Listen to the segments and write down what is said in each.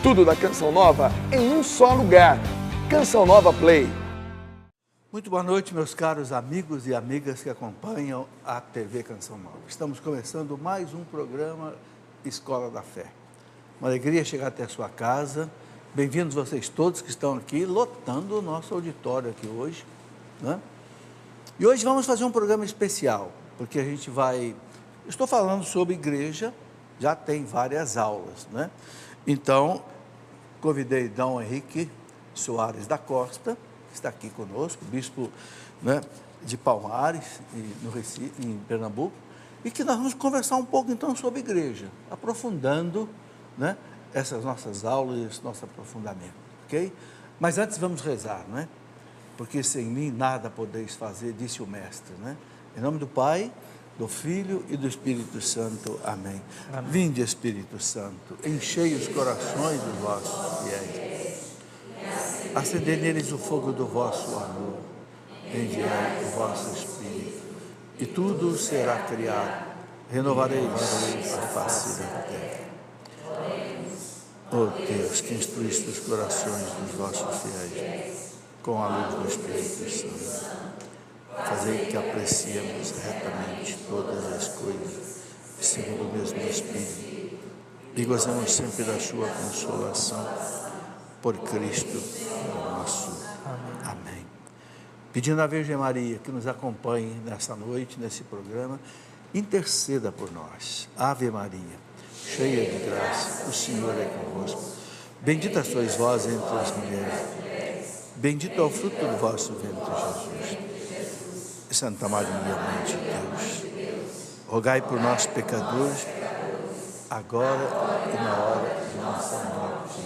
Tudo da Canção Nova em um só lugar. Canção Nova Play. Muito boa noite, meus caros amigos e amigas que acompanham a TV Canção Nova. Estamos começando mais um programa Escola da Fé. Uma alegria chegar até a sua casa. Bem-vindos vocês todos que estão aqui, lotando o nosso auditório aqui hoje, né? E hoje vamos fazer um programa especial, porque a gente vai... Estou falando sobre igreja, já tem várias aulas, né? Então, convidei Dom Henrique Soares da Costa, que está aqui conosco, bispo, né, de Palmares, no Recife, em Pernambuco, e que nós vamos conversar um pouco então sobre igreja, aprofundando, né, essas nossas aulas e esse nosso aprofundamento, ok? Mas antes vamos rezar, né? Porque sem mim nada podeis fazer, disse o Mestre, né? Em nome do Pai, do Filho e do Espírito Santo. Amém. Amém. Vinde, Espírito Santo, enchei os corações dos vossos fiéis. Acendei neles o fogo do vosso amor. Enviai o vosso Espírito, e tudo será criado. Renovareis a face da terra. Ó Deus, que instruíste os corações dos vossos fiéis com a luz do Espírito Santo, fazei que apreciemos retamente todas as coisas, segundo o mesmo Espírito, e gozemos sempre da sua consolação, por Cristo nosso. Amém. Pedindo à Virgem Maria que nos acompanhe nessa noite, nesse programa, interceda por nós. Ave Maria, cheia de graça, o Senhor é convosco. Bendita sois vós entre as mulheres. Bendito é o fruto do vosso ventre, Jesus. Santa Maria, Mãe de Deus, rogai por nós, pecadores, agora e na hora de nossa morte.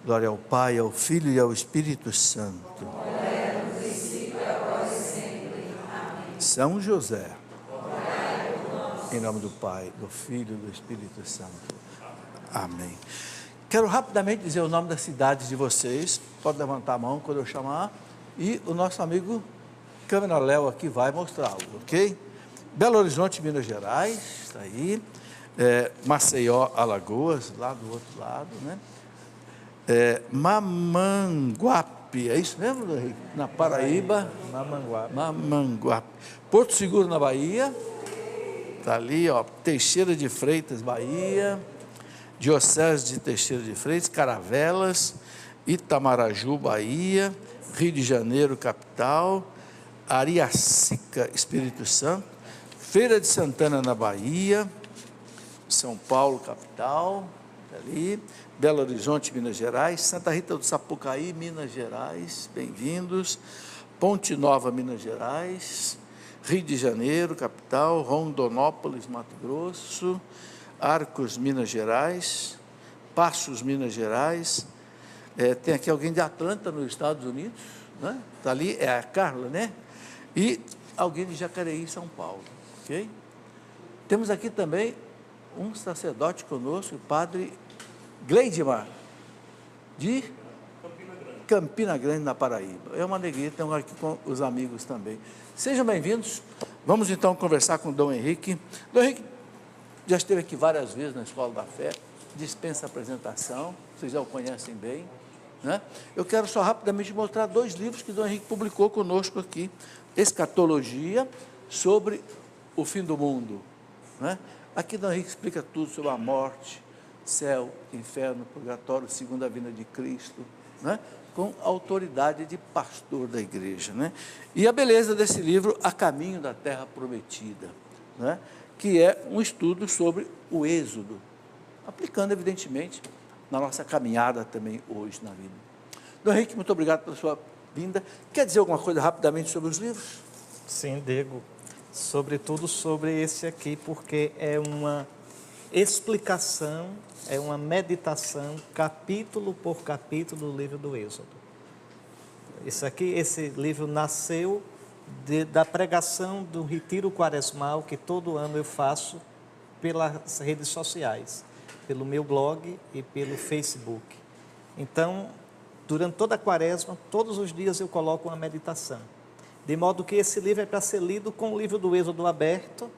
Glória ao Pai, ao Filho e ao Espírito Santo. São José, em nome do Pai, do Filho e do Espírito Santo. Amém. Quero rapidamente dizer o nome das cidades de vocês. Pode levantar a mão quando eu chamar. E o nosso amigo Câmera Léo aqui vai mostrá-lo, ok? Belo Horizonte, Minas Gerais, está aí. Maceió, Alagoas, lá do outro lado, né? Mamanguape, é isso mesmo, Henrique? Na Paraíba. Mamanguape. Porto Seguro, na Bahia. Está ali, ó. Teixeira de Freitas, Bahia. Diocese de Teixeira de Freitas, Caravelas, Itamaraju, Bahia, Rio de Janeiro, capital, Ariacica, Espírito Santo, Feira de Santana, na Bahia, São Paulo, capital, ali, Belo Horizonte, Minas Gerais, Santa Rita do Sapucaí, Minas Gerais, bem-vindos, Ponte Nova, Minas Gerais, Rio de Janeiro, capital, Rondonópolis, Mato Grosso, Arcos, Minas Gerais, Passos, Minas Gerais, tem aqui alguém de Atlanta, nos Estados Unidos, né? Está ali, é a Carla, né? E alguém de Jacareí, São Paulo, ok? Temos aqui também um sacerdote conosco, o padre Gleidmar, de Campina Grande, na Paraíba. É uma alegria, estamos aqui com os amigos também. Sejam bem-vindos. Vamos então conversar com o Dom Henrique. Dom Henrique já esteve aqui várias vezes na Escola da Fé, dispensa apresentação, vocês já o conhecem bem, né? Eu quero só rapidamente mostrar dois livros que Dom Henrique publicou conosco aqui. Escatologia, sobre o fim do mundo, né? Aqui Dom Henrique explica tudo sobre a morte, céu, inferno, purgatório, segunda vinda de Cristo, né? Com autoridade de pastor da igreja, né? E a beleza desse livro, A Caminho da Terra Prometida, né? Que é um estudo sobre o Êxodo, aplicando, evidentemente, na nossa caminhada também hoje na vida. Dom Henrique, muito obrigado pela sua vinda. Quer dizer alguma coisa rapidamente sobre os livros? Sim, Diego. Sobretudo sobre esse aqui, porque é uma explicação, é uma meditação, capítulo por capítulo do livro do Êxodo. Esse livro nasceu da pregação do retiro quaresmal que todo ano eu faço pelas redes sociais, pelo meu blog e pelo Facebook. Então, durante toda a quaresma, todos os dias eu coloco uma meditação. De modo que esse livro é para ser lido com o livro do Êxodo aberto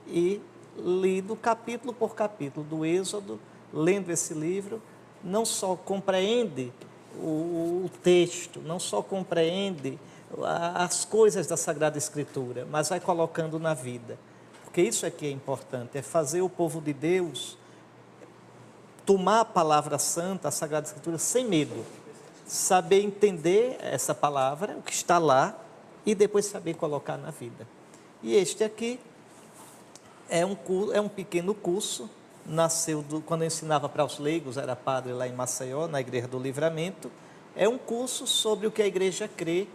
e lido capítulo por capítulo do Êxodo, lendo esse livro, não só compreende o texto, não só compreende as coisas da Sagrada Escritura, mas vai colocando na vida. Porque isso aqui é importante, é fazer o povo de Deus tomar a palavra santa, a Sagrada Escritura, sem medo. Saber entender essa palavra, o que está lá, e depois saber colocar na vida. E este aqui é um pequeno curso, nasceu quando eu ensinava para os leigos, era padre lá em Maceió, na Igreja do Livramento. É um curso sobre o que a igreja crê,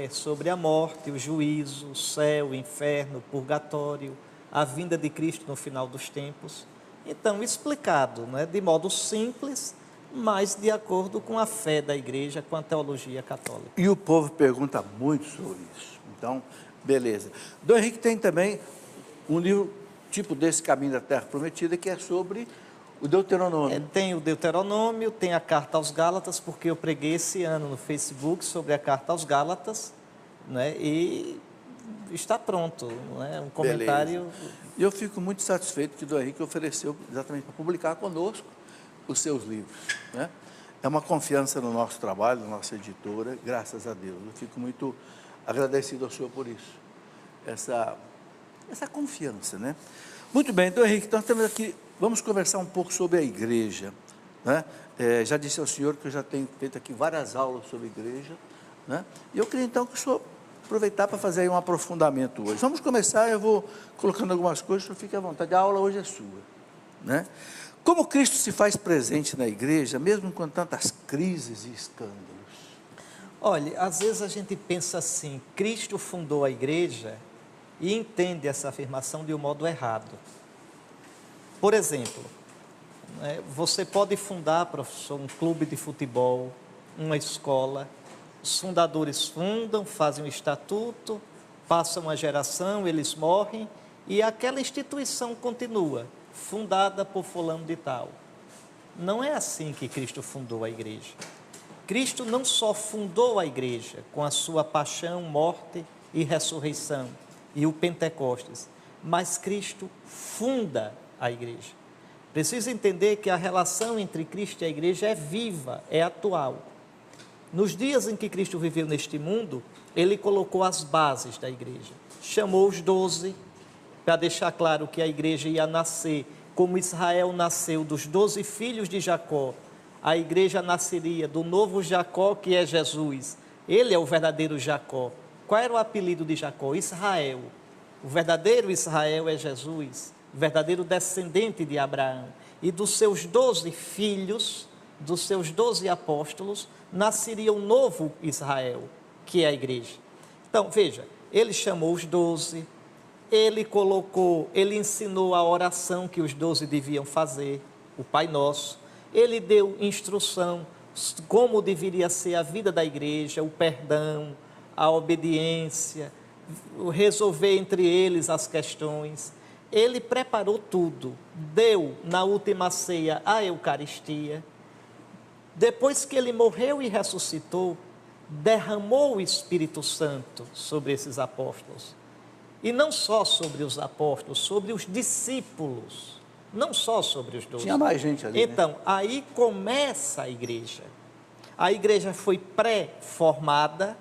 sobre a morte, o juízo, o céu, o inferno, o purgatório, a vinda de Cristo no final dos tempos. Então, explicado, né, de modo simples, mas de acordo com a fé da igreja, com a teologia católica. E o povo pergunta muito sobre isso. Então, beleza. Dom Henrique tem também um livro tipo desse Caminho da Terra Prometida, que é sobre o Deuteronômio. Tem o Deuteronômio, tem a Carta aos Gálatas, porque eu preguei esse ano no Facebook sobre a Carta aos Gálatas, né, e está pronto, né, um comentário. E eu fico muito satisfeito que o Dom Henrique ofereceu exatamente para publicar conosco os seus livros, né? É uma confiança no nosso trabalho, na nossa editora, graças a Deus. Eu fico muito agradecido ao senhor por isso, essa confiança, né? Muito bem, Dom Henrique, então temos aqui, vamos conversar um pouco sobre a igreja, né? Já disse ao senhor que eu já tenho feito aqui várias aulas sobre a igreja, né? E eu queria então que o senhor aproveitar para fazer aí um aprofundamento hoje. Vamos começar, eu vou colocando algumas coisas, o senhor fique à vontade, a aula hoje é sua, né? Como Cristo se faz presente na igreja, mesmo com tantas crises e escândalos? Olha, às vezes a gente pensa assim, Cristo fundou a igreja e entende essa afirmação de um modo errado. Por exemplo, você pode fundar, professor, um clube de futebol, uma escola. Os fundadores fundam, fazem um estatuto, passam uma geração, eles morrem e aquela instituição continua, fundada por fulano de tal. Não é assim que Cristo fundou a igreja. Cristo não só fundou a igreja com a sua paixão, morte e ressurreição e o Pentecostes, mas Cristo funda a igreja. Precisa entender que a relação entre Cristo e a igreja é viva, é atual. Nos dias em que Cristo viveu neste mundo, ele colocou as bases da igreja. Chamou os 12 para deixar claro que a igreja ia nascer como Israel nasceu dos 12 filhos de Jacó. A igreja nasceria do novo Jacó, que é Jesus. Ele é o verdadeiro Jacó. Qual era o apelido de Jacó? Israel. O verdadeiro Israel é Jesus, o verdadeiro descendente de Abraão. E dos seus 12 filhos, dos seus 12 apóstolos, nasceria um novo Israel, que é a igreja. Então, veja, ele chamou os 12, ele ensinou a oração que os 12 deviam fazer, o Pai Nosso. Ele deu instrução como deveria ser a vida da igreja, o perdão, a obediência, resolver entre eles as questões. Ele preparou tudo, deu na última ceia a Eucaristia. Depois que ele morreu e ressuscitou, derramou o Espírito Santo sobre esses apóstolos. E não só sobre os apóstolos, sobre os discípulos. Não só sobre os 12. Tinha mais gente ali, então, aí começa a igreja. A igreja foi pré-formada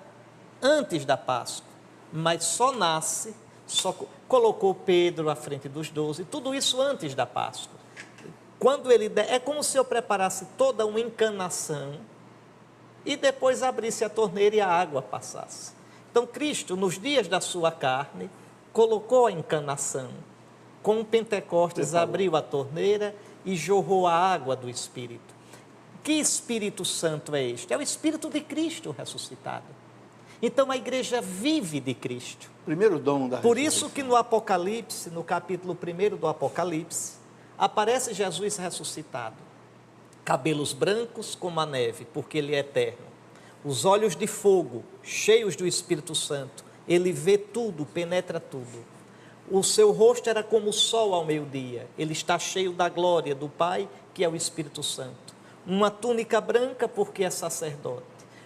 antes da Páscoa, mas só nasce, só colocou Pedro à frente dos 12, tudo isso antes da Páscoa. Quando ele é como se eu preparasse toda uma encanação e depois abrisse a torneira e a água passasse. Então, Cristo, nos dias da sua carne, colocou a encanação. Com o Pentecostes, abriu a torneira e jorrou a água do Espírito. Que Espírito Santo é este? É o Espírito de Cristo ressuscitado. Então, a igreja vive de Cristo. Primeiro dom da Por isso que no Apocalipse, no capítulo 1 do Apocalipse, aparece Jesus ressuscitado. Cabelos brancos como a neve, porque ele é eterno. Os olhos de fogo, cheios do Espírito Santo. Ele vê tudo, penetra tudo. O seu rosto era como o sol ao meio-dia. Ele está cheio da glória do Pai, que é o Espírito Santo. Uma túnica branca, porque é sacerdote.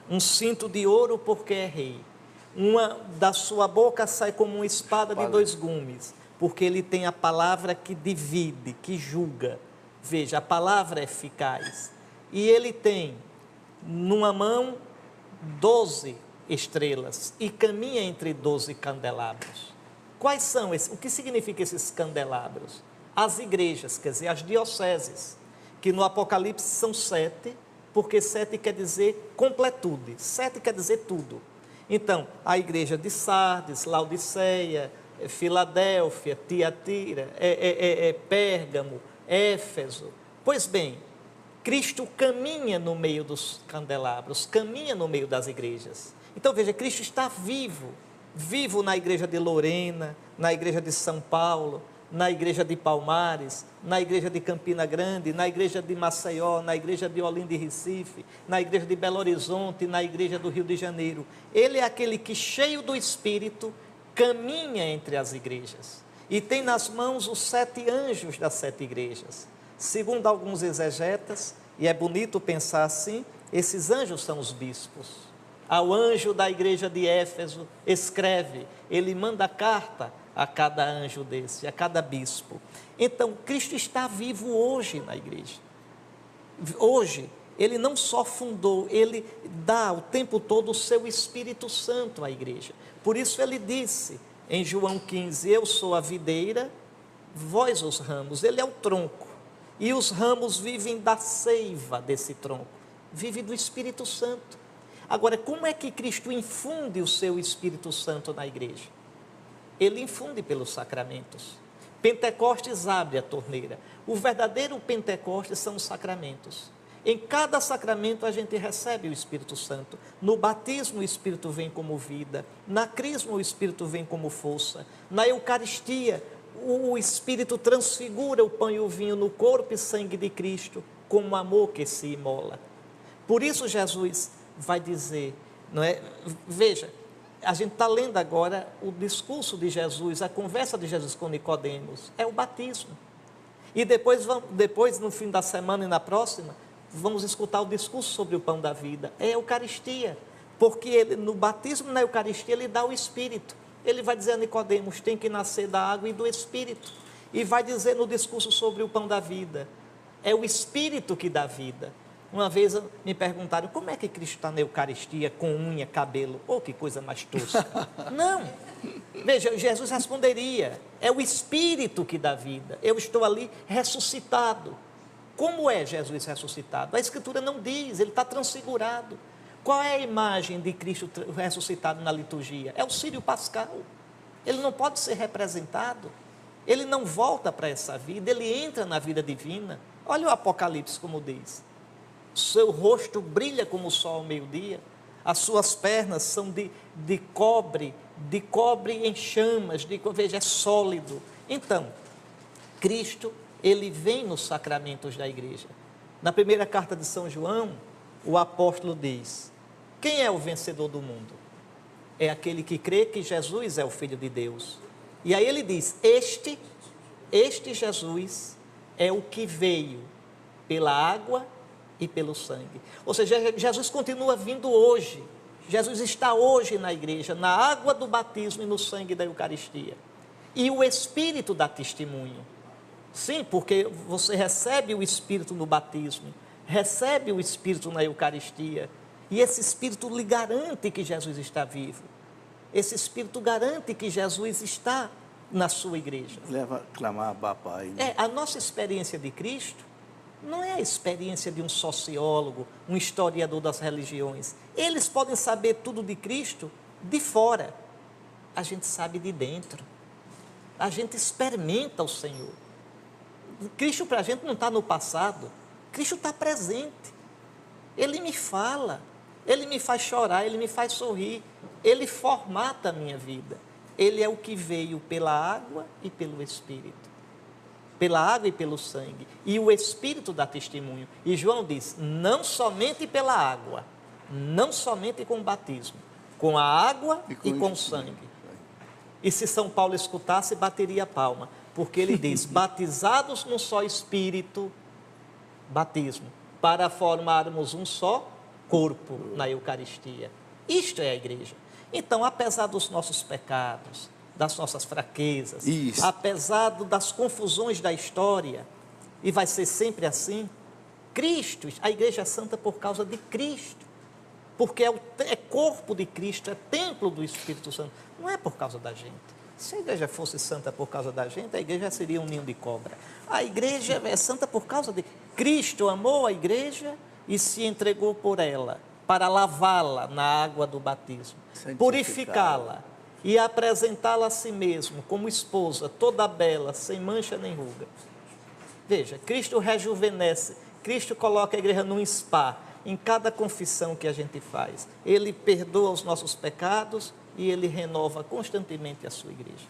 Um cinto de ouro, porque é rei. Da sua boca sai como uma espada de 2 gumes, porque ele tem a palavra que divide, que julga. Veja, a palavra é eficaz. e ele tem numa mão 12 estrelas e caminha entre 12 candelabros. Quais são esses? O que significa esses candelabros? As igrejas, quer dizer, as dioceses, que no Apocalipse são 7, porque 7 quer dizer completude, 7 quer dizer tudo. Então, a igreja de Sardes, Laodiceia, Filadélfia, Tiatira, Pérgamo, Éfeso. Pois bem, Cristo caminha no meio dos candelabros, caminha no meio das igrejas. Então veja, Cristo está vivo, vivo na igreja de Lorena, na igreja de São Paulo, na igreja de Palmares, na igreja de Campina Grande, na igreja de Maceió, na igreja de Olinda e Recife, na igreja de Belo Horizonte, na igreja do Rio de Janeiro. Ele é aquele que, cheio do Espírito, caminha entre as igrejas e tem nas mãos os 7 anjos das 7 igrejas. Segundo alguns exegetas, e é bonito pensar assim, esses anjos são os bispos. Ao anjo da igreja de Éfeso, escreve, ele manda carta a cada anjo desse, a cada bispo. Então, Cristo está vivo hoje na igreja. Hoje, ele não só fundou, ele dá o tempo todo o seu Espírito Santo à igreja. Por isso ele disse em João 15, eu sou a videira, vós os ramos. Ele é o tronco. E os ramos vivem da seiva desse tronco, vive do Espírito Santo. Agora, como é que Cristo infunde o seu Espírito Santo na igreja? Ele infunde pelos sacramentos. Pentecostes abre a torneira. O verdadeiro Pentecostes são os sacramentos. Em cada sacramento a gente recebe o Espírito Santo. No batismo o Espírito vem como vida, na crisma o Espírito vem como força, na Eucaristia o Espírito transfigura o pão e o vinho no corpo e sangue de Cristo, como amor que se imola. Por isso Jesus vai dizer, não é? Veja, a gente está lendo agora o discurso de Jesus, a conversa de Jesus com Nicodemos, é o batismo. E depois, no fim da semana e na próxima, vamos escutar o discurso sobre o pão da vida, é a Eucaristia, porque ele, no batismo, na Eucaristia, ele dá o Espírito. Ele vai dizer a Nicodemos, tem que nascer da água e do Espírito. E vai dizer no discurso sobre o pão da vida, é o Espírito que dá vida. Uma vez me perguntaram, como é que Cristo está na Eucaristia com unha, cabelo? Oh, que coisa mais tosca. Não. Veja, Jesus responderia, é o Espírito que dá vida. Eu estou ali ressuscitado. Como é Jesus ressuscitado? A Escritura não diz, ele está transfigurado. Qual é a imagem de Cristo ressuscitado na liturgia? É o Círio Pascal. Ele não pode ser representado. Ele não volta para essa vida, ele entra na vida divina. Olha o Apocalipse como diz. Seu rosto brilha como o sol ao meio-dia. As suas pernas são de cobre em chamas, veja, é sólido. Então, Cristo, ele vem nos sacramentos da igreja. Na primeira carta de São João, o apóstolo diz, quem é o vencedor do mundo? É aquele que crê que Jesus é o Filho de Deus. E aí ele diz, este Jesus é o que veio pela água e pelo sangue. Ou seja, Jesus continua vindo hoje. Jesus está hoje na igreja, na água do batismo e no sangue da Eucaristia. E o Espírito dá testemunho. Sim, porque você recebe o Espírito no batismo, recebe o Espírito na Eucaristia, e esse Espírito lhe garante que Jesus está vivo. Esse Espírito garante que Jesus está na sua igreja. Leva a clamar papai. A nossa experiência de Cristo não é a experiência de um sociólogo, um historiador das religiões. Eles podem saber tudo de Cristo de fora. A gente sabe de dentro. A gente experimenta o Senhor. Cristo para a gente não está no passado. Cristo está presente. Ele me fala. Ele me faz chorar, ele me faz sorrir. Ele formata a minha vida. Ele é o que veio pela água e pelo Espírito. Pela água e pelo sangue. E o Espírito dá testemunho. E João diz, não somente pela água, não somente com o batismo, com a água e com o sangue. E se São Paulo escutasse, bateria a palma. Porque ele diz, batizados num só Espírito, batismo, para formarmos um só corpo na Eucaristia. Isto é a igreja. Então, apesar dos nossos pecados, das nossas fraquezas, apesar das confusões da história, e vai ser sempre assim, Cristo, a igreja é santa por causa de Cristo. Porque é corpo de Cristo, é templo do Espírito Santo. Não é por causa da gente. Se a igreja fosse santa por causa da gente, a igreja seria um ninho de cobra. A igreja é santa por causa de Cristo. Amou a igreja e se entregou por ela, para lavá-la na água do batismo, purificá-la e apresentá-la a si mesmo como esposa, toda bela, sem mancha nem ruga. Veja, Cristo rejuvenesce, Cristo coloca a igreja num spa, em cada confissão que a gente faz. Ele perdoa os nossos pecados e Ele renova constantemente a sua igreja.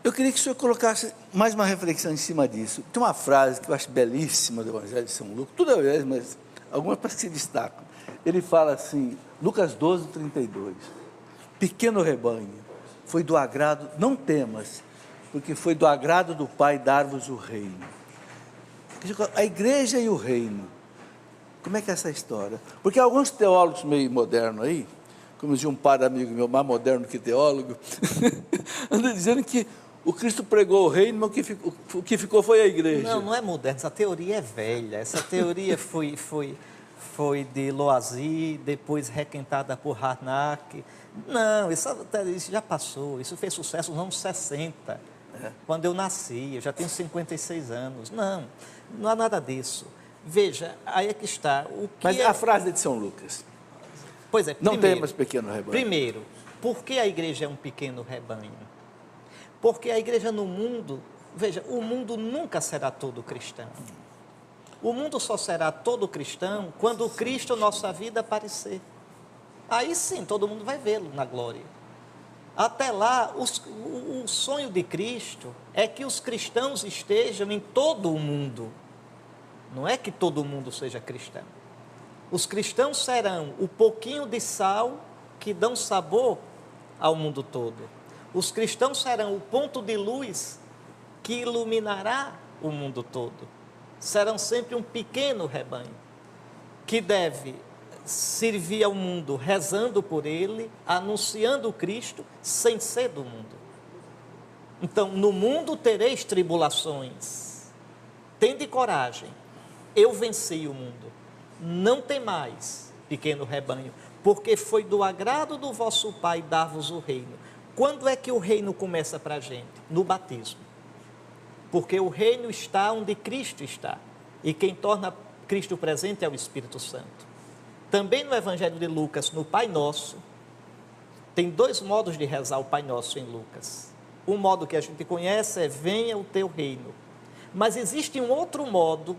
Eu queria que o senhor colocasse mais uma reflexão em cima disso. Tem uma frase que eu acho belíssima do Evangelho de São Lucas, tudo é beleza, mas algumas parece que se destacam. Ele fala assim, Lucas 12, 32, pequeno rebanho, foi do agrado, não temas, porque foi do agrado do Pai dar-vos o reino. A igreja e o reino, como é que é essa história? Porque alguns teólogos meio modernos aí, como dizia um padre amigo meu, mais moderno que teólogo, andam dizendo que o Cristo pregou o reino, mas o que ficou foi a igreja. Não, não é moderno, essa teoria é velha. Essa teoria foi de Loisy, depois requentada por Harnack. Não, isso já passou, isso fez sucesso nos anos 60, quando eu nasci, eu já tenho 56 anos. Não há nada disso. Veja, aí é que está. Mas a frase de São Lucas. Pois é, não temas pequeno rebanho. Primeiro, por que a igreja é um pequeno rebanho? Porque a igreja no mundo, veja, o mundo nunca será todo cristão. O mundo só será todo cristão quando o Cristo, nossa vida, aparecer. Aí sim, todo mundo vai vê-lo na glória. Até lá, o sonho de Cristo é que os cristãos estejam em todo o mundo. Não é que todo mundo seja cristão. Os cristãos serão o pouquinho de sal que dão sabor ao mundo todo. Os cristãos serão o ponto de luz que iluminará o mundo todo. Serão sempre um pequeno rebanho que deve servir ao mundo rezando por ele, anunciando o Cristo sem ser do mundo. Então, no mundo tereis tribulações. Tende coragem. Eu venci o mundo. Não temais, pequeno rebanho, porque foi do agrado do vosso Pai dar-vos o reino. Quando é que o reino começa para a gente? No batismo. Porque o reino está onde Cristo está. E quem torna Cristo presente é o Espírito Santo. Também no Evangelho de Lucas, no Pai Nosso, tem dois modos de rezar o Pai Nosso em Lucas. Um modo que a gente conhece é venha o teu reino. Mas existe um outro modo,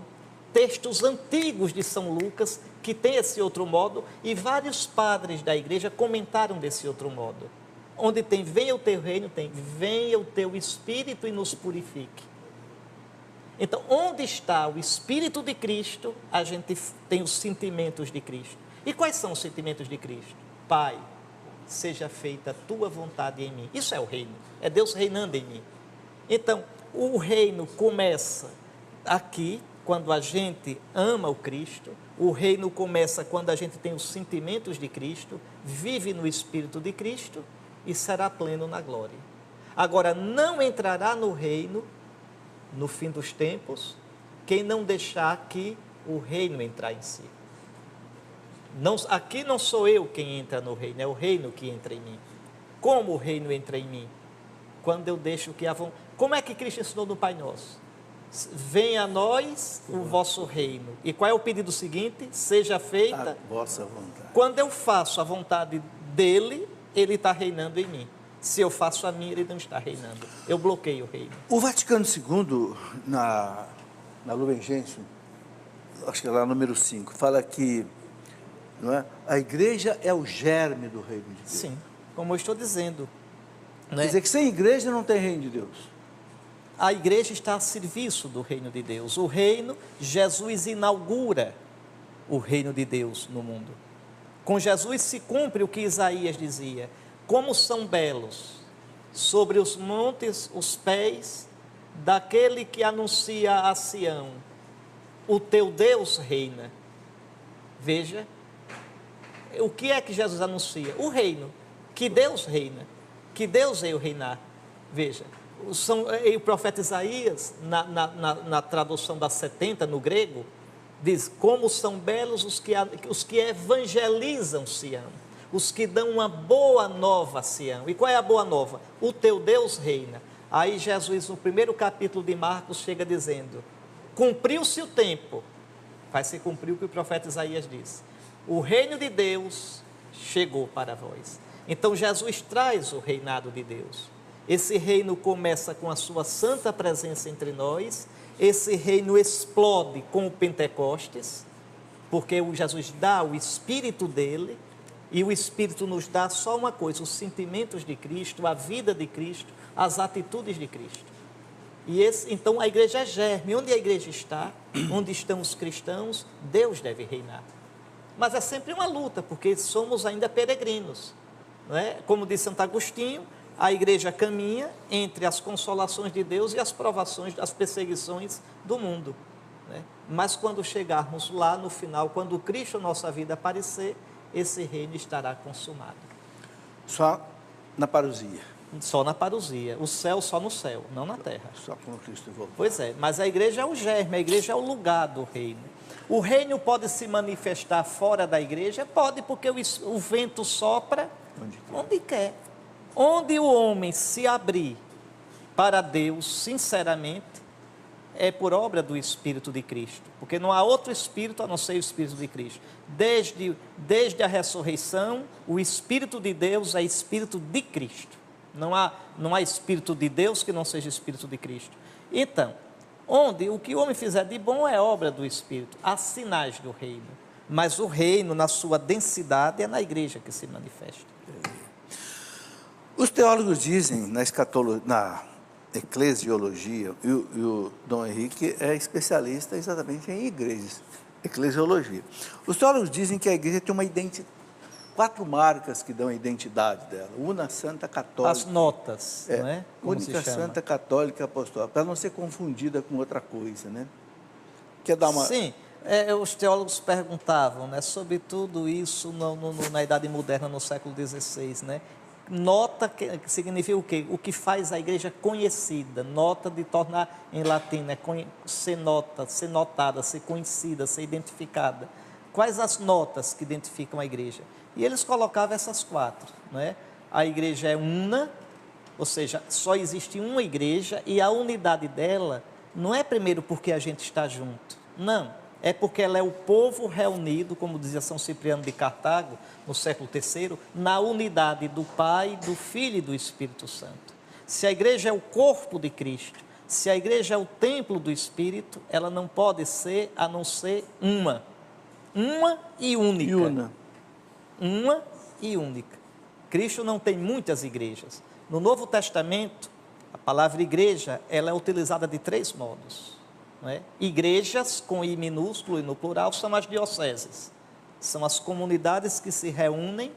textos antigos de São Lucas, que tem esse outro modo, e vários padres da igreja comentaram desse outro modo. Onde tem venha o teu reino, tem venha o teu Espírito e nos purifique. Então, onde está o Espírito de Cristo, a gente tem os sentimentos de Cristo. E quais são os sentimentos de Cristo? Pai, seja feita a tua vontade em mim. Isso é o reino, é Deus reinando em mim. Então, o reino começa aqui, quando a gente ama o Cristo. O reino começa quando a gente tem os sentimentos de Cristo, vive no Espírito de Cristo e será pleno na glória. Agora, não entrará no reino, no fim dos tempos, quem não deixar aqui o reino entrar em si. Não, aqui não sou eu quem entra no reino, é o reino que entra em mim. Como o reino entra em mim? Quando eu deixo que a vontade... Como é que Cristo ensinou no Pai Nosso? Venha a nós o vosso reino. E qual é o pedido seguinte? Seja feita a vossa vontade. Quando eu faço a vontade dele, ele está reinando em mim. Se eu faço a minha, ele não está reinando. Eu bloqueio o reino. O Vaticano II, na Lumen Gentium, acho que é lá número 5, fala que não é, a igreja é o germe do reino de Deus. Sim, como eu estou dizendo. Quer dizer que sem igreja não tem reino de Deus. A igreja está a serviço do reino de Deus. O reino, Jesus inaugura o reino de Deus no mundo. Com Jesus se cumpre o que Isaías dizia: como são belos sobre os montes os pés daquele que anuncia a Sião, o teu Deus reina. Veja, o que é que Jesus anuncia? O reino, que Deus reina, que Deus veio reinar. Veja, o profeta Isaías, na tradução da 70 no grego, Diz, como são belos os que evangelizam Sião, os que dão uma boa nova a Sião. E qual é a boa nova? O teu Deus reina. Aí Jesus, no primeiro capítulo de Marcos, chega dizendo, cumpriu-se o tempo, vai se cumprir o que o profeta Isaías disse. O reino de Deus chegou para vós. Então Jesus traz o reinado de Deus. Esse reino começa com a sua santa presença entre nós, esse reino explode com o Pentecostes, porque o Jesus dá o Espírito dele, e o Espírito nos dá só uma coisa, os sentimentos de Cristo, a vida de Cristo, as atitudes de Cristo. E então a igreja é germe. Onde a igreja está, onde estão os cristãos, Deus deve reinar. Mas é sempre uma luta, porque somos ainda peregrinos. Não é? Como diz Santo Agostinho, a igreja caminha entre as consolações de Deus e as provações, as perseguições do mundo. Né? Mas quando chegarmos lá no final, quando Cristo, nossa vida, aparecer, esse reino estará consumado. Só na parousia. Só na parousia. O céu só no céu, não na terra. Só quando Cristo voltar. Pois é, mas a igreja é o germe, a igreja é o lugar do reino. O reino pode se manifestar fora da igreja? Pode, porque o vento sopra onde quer. Onde o homem se abrir para Deus, sinceramente, é por obra do Espírito de Cristo. Porque não há outro Espírito a não ser o Espírito de Cristo. Desde a ressurreição, o Espírito de Deus é Espírito de Cristo. Não há Espírito de Deus que não seja Espírito de Cristo. Então, o que o homem fizer de bom é obra do Espírito. Há sinais do reino. Mas o reino, na sua densidade, é na igreja que se manifesta. Os teólogos dizem, na eclesiologia, e o Dom Henrique é especialista exatamente em igrejas, eclesiologia. Os teólogos dizem que a igreja tem uma identidade, 4 marcas que dão a identidade dela. Una, Santa, Católica. As notas, não é? Como Única, Santa, Católica, Apostólica, para não ser confundida com outra coisa, né? Quer dar uma... Sim, os teólogos perguntavam, né, sobre tudo isso na Idade Moderna, no século XVI, né? Nota que significa o quê? O que faz a igreja conhecida. Nota de tornar em latim, né? Ser nota, ser notada, ser conhecida, ser identificada. Quais as notas que identificam a igreja? E eles colocavam essas 4, né? A igreja é una, ou seja, só existe uma igreja, e a unidade dela não é primeiro porque a gente está junto, não. É porque ela é o povo reunido, como dizia São Cipriano de Cartago, no século III, na unidade do Pai, do Filho e do Espírito Santo. Se a igreja é o corpo de Cristo, se a igreja é o templo do Espírito, ela não pode ser a não ser uma e única. Uma e única. Cristo não tem muitas igrejas. No Novo Testamento, a palavra igreja, ela é utilizada de 3 modos. Não é? Igrejas, com I minúsculo e no plural, são as dioceses. São as comunidades que se reúnem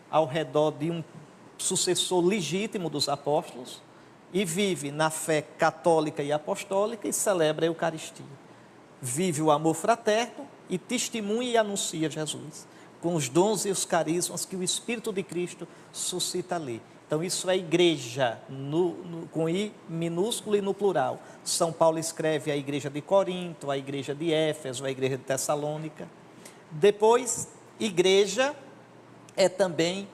ao redor de um sucessor legítimo dos apóstolos e vive na fé católica e apostólica e celebra a Eucaristia. Vive o amor fraterno e testemunha e anuncia Jesus, com os dons e os carismas que o Espírito de Cristo suscita ali. Então, isso é igreja, com I minúsculo e no plural. São Paulo escreve a igreja de Corinto, a igreja de Éfeso, a igreja de Tessalônica. Depois, igreja é também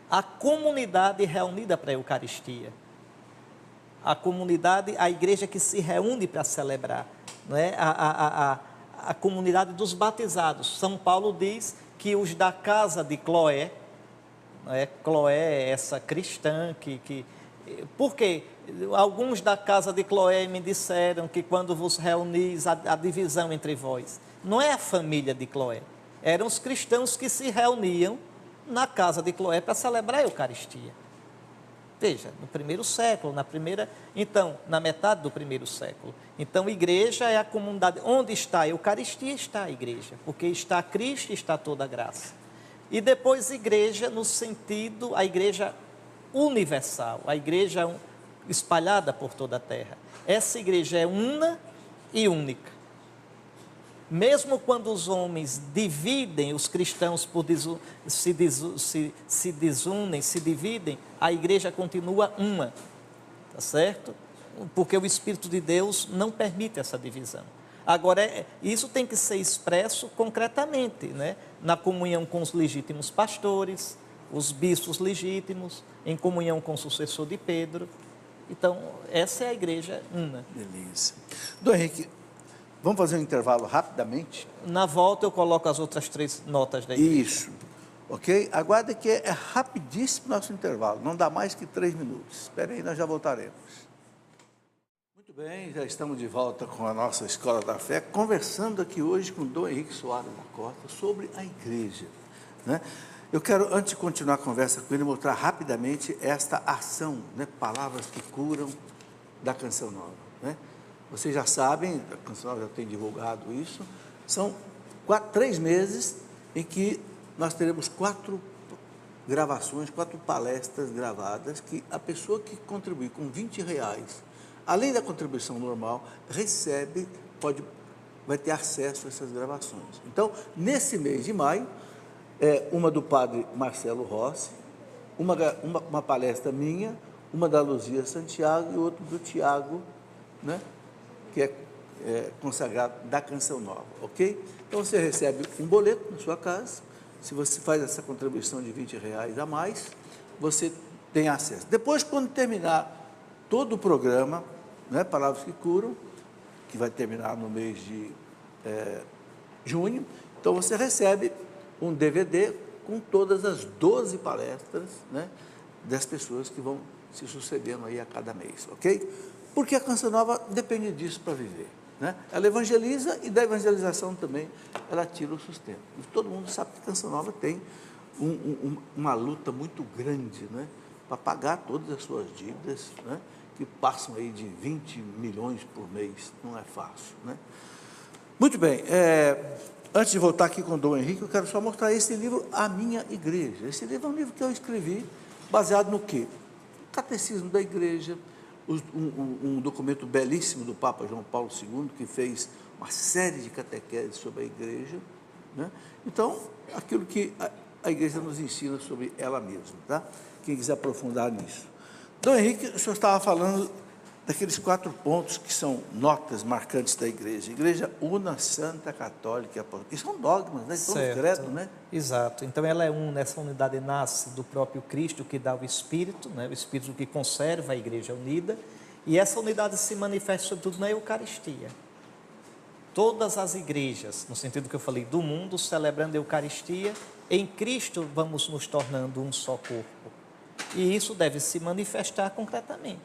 a comunidade reunida para a Eucaristia. A comunidade, a igreja que se reúne para celebrar. Não é? A comunidade dos batizados. São Paulo diz que os da casa de Cloé, Cloé é essa cristã porque alguns da casa de Cloé me disseram que quando vos reunis, a divisão entre vós. Não é a família de Cloé, eram os cristãos que se reuniam na casa de Cloé para celebrar a Eucaristia. Veja, no 1º século, na metade do 1º século. Então, igreja é a comunidade, onde está a Eucaristia, está a igreja, porque está Cristo e está toda a graça. E depois igreja no sentido, a igreja universal, a igreja espalhada por toda a terra. Essa igreja é una e única. Mesmo quando os homens dividem, os cristãos se desunem, se dividem, a igreja continua uma, tá certo? Porque o Espírito de Deus não permite essa divisão. Agora, isso tem que ser expresso concretamente, né? Na comunhão com os legítimos pastores, os bispos legítimos, em comunhão com o sucessor de Pedro. Então, essa é a igreja una. Beleza. Dom Henrique, vamos fazer um intervalo rapidamente? Na volta eu coloco as outras 3 notas da igreja. Isso. Ok? Aguarde que é rapidíssimo nosso intervalo, não dá mais que 3 minutos. Espera aí, nós já voltaremos. Muito bem, já estamos de volta com a nossa Escola da Fé, conversando aqui hoje com Dom Henrique Soares da Costa sobre a igreja, né? Eu quero, antes de continuar a conversa com ele, mostrar rapidamente esta ação, né? Palavras que Curam, da Canção Nova, né? Vocês já sabem, a Canção Nova já tem divulgado isso, são 3 meses em que nós teremos 4 gravações, 4 palestras gravadas, que a pessoa que contribui com R$20, além da contribuição normal, vai ter acesso a essas gravações. Então, nesse mês de maio, uma do padre Marcelo Rossi, uma palestra minha, uma da Luzia Santiago e outra do Tiago, né, que é consagrado da Canção Nova, ok? Então, você recebe um boleto na sua casa. Se você faz essa contribuição de R$20 a mais, você tem acesso. Depois, quando terminar todo o programa, né, Palavras que Curam, que vai terminar no mês de junho, então você recebe um DVD com todas as 12 palestras, né, das pessoas que vão se sucedendo aí a cada mês, ok? Porque a Canção Nova depende disso para viver, né? Ela evangeliza e da evangelização também ela tira o sustento. E todo mundo sabe que a Canção Nova tem uma luta muito grande, né, para pagar todas as suas dívidas, né, que passam aí de 20 milhões por mês, não é fácil, né? Muito bem, antes de voltar aqui com o Dom Henrique, eu quero só mostrar esse livro, A Minha Igreja. Esse livro é um livro que eu escrevi baseado no quê? Catecismo da Igreja, um documento belíssimo do Papa João Paulo II, que fez uma série de catequeses sobre a Igreja, né? Então, aquilo que a Igreja nos ensina sobre ela mesma, tá? Quem quiser aprofundar nisso. Dom Henrique, o senhor estava falando daqueles 4 pontos que são notas marcantes da Igreja. Igreja una, santa, católica e apostólica. E são dogmas, né? São os credos, né? Exato. Então, ela é una, essa unidade nasce do próprio Cristo, que dá o Espírito, né? O Espírito que conserva a Igreja unida. E essa unidade se manifesta, sobretudo, na Eucaristia. Todas as igrejas, no sentido que eu falei, do mundo, celebrando a Eucaristia, em Cristo vamos nos tornando um só corpo. E isso deve se manifestar concretamente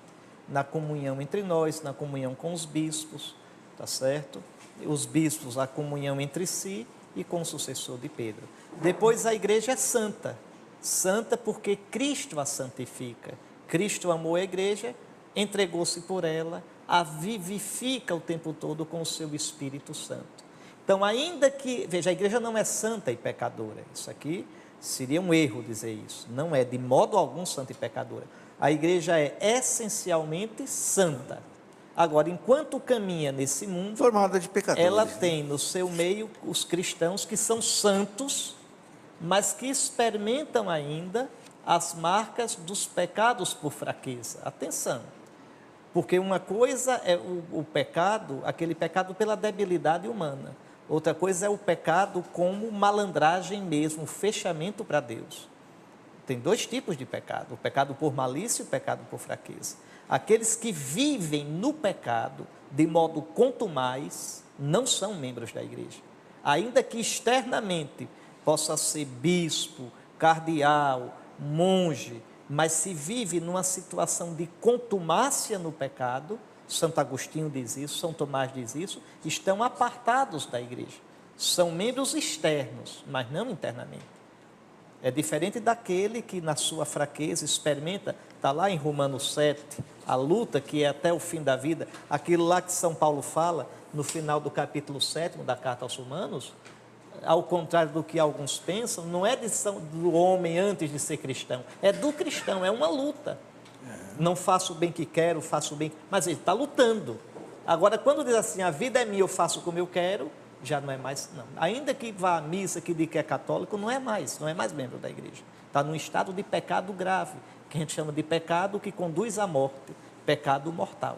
na comunhão entre nós, na comunhão com os bispos, tá certo? Os bispos, a comunhão entre si e com o sucessor de Pedro. Depois a igreja é santa, santa porque Cristo a santifica. Cristo amou a igreja, entregou-se por ela, a vivifica o tempo todo com o seu Espírito Santo. Então, ainda que, veja, a igreja não é santa e pecadora, isso aqui seria um erro dizer isso, não é de modo algum santa e pecadora. A igreja é essencialmente santa. Agora, enquanto caminha nesse mundo, formada de pecadores, ela tem no seu meio os cristãos que são santos, mas que experimentam ainda as marcas dos pecados por fraqueza. Atenção, porque uma coisa é o pecado, aquele pecado pela debilidade humana. Outra coisa é o pecado como malandragem mesmo, fechamento para Deus. Tem 2 tipos de pecado, o pecado por malícia e o pecado por fraqueza. Aqueles que vivem no pecado de modo contumaz não são membros da igreja. Ainda que externamente possa ser bispo, cardeal, monge, mas se vive numa situação de contumácia no pecado, Santo Agostinho diz isso, São Tomás diz isso, estão apartados da igreja. São membros externos, mas não internamente. É diferente daquele que na sua fraqueza experimenta, está lá em Romanos 7, a luta que é até o fim da vida, aquilo lá que São Paulo fala no final do capítulo 7 da carta aos Romanos, ao contrário do que alguns pensam, não é do homem antes de ser cristão, é do cristão, é uma luta. Não faço o bem que quero, faço o bem, mas ele está lutando. Agora, quando diz assim, a vida é minha, eu faço como eu quero, já não é mais, não. Ainda que vá à missa, que diga que é católico, não é mais membro da igreja. Está num estado de pecado grave, que a gente chama de pecado que conduz à morte, pecado mortal.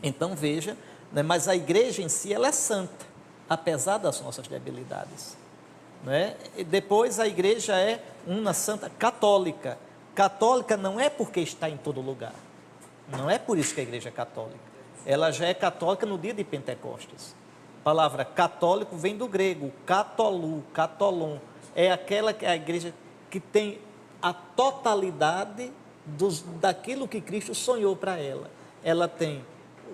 Então, veja, né? Mas a igreja em si, ela é santa, apesar das nossas debilidades, né? E depois a igreja é uma santa católica. Católica não é porque está em todo lugar, não é por isso que a igreja é católica. Ela já é católica no dia de Pentecostes. A palavra católico vem do grego, katolu, katolon. É aquela que é a igreja que tem a totalidade daquilo que Cristo sonhou para ela. Ela tem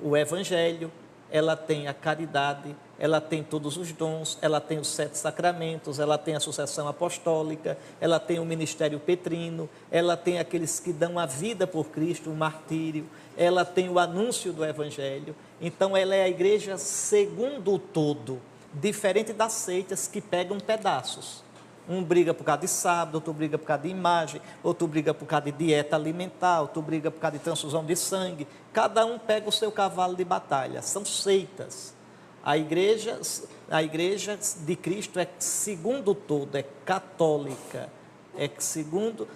o evangelho, ela tem a caridade, ela tem todos os dons, ela tem os 7 sacramentos, ela tem a sucessão apostólica, ela tem o ministério petrino, ela tem aqueles que dão a vida por Cristo, o martírio, ela tem o anúncio do evangelho. Então ela é a igreja segundo o todo, diferente das seitas que pegam pedaços. Um briga por causa de sábado, outro briga por causa de imagem, outro briga por causa de dieta alimentar, outro briga por causa de transfusão de sangue. Cada um pega o seu cavalo de batalha. São seitas. A igreja de Cristo é segundo o todo, é católica. É segundo,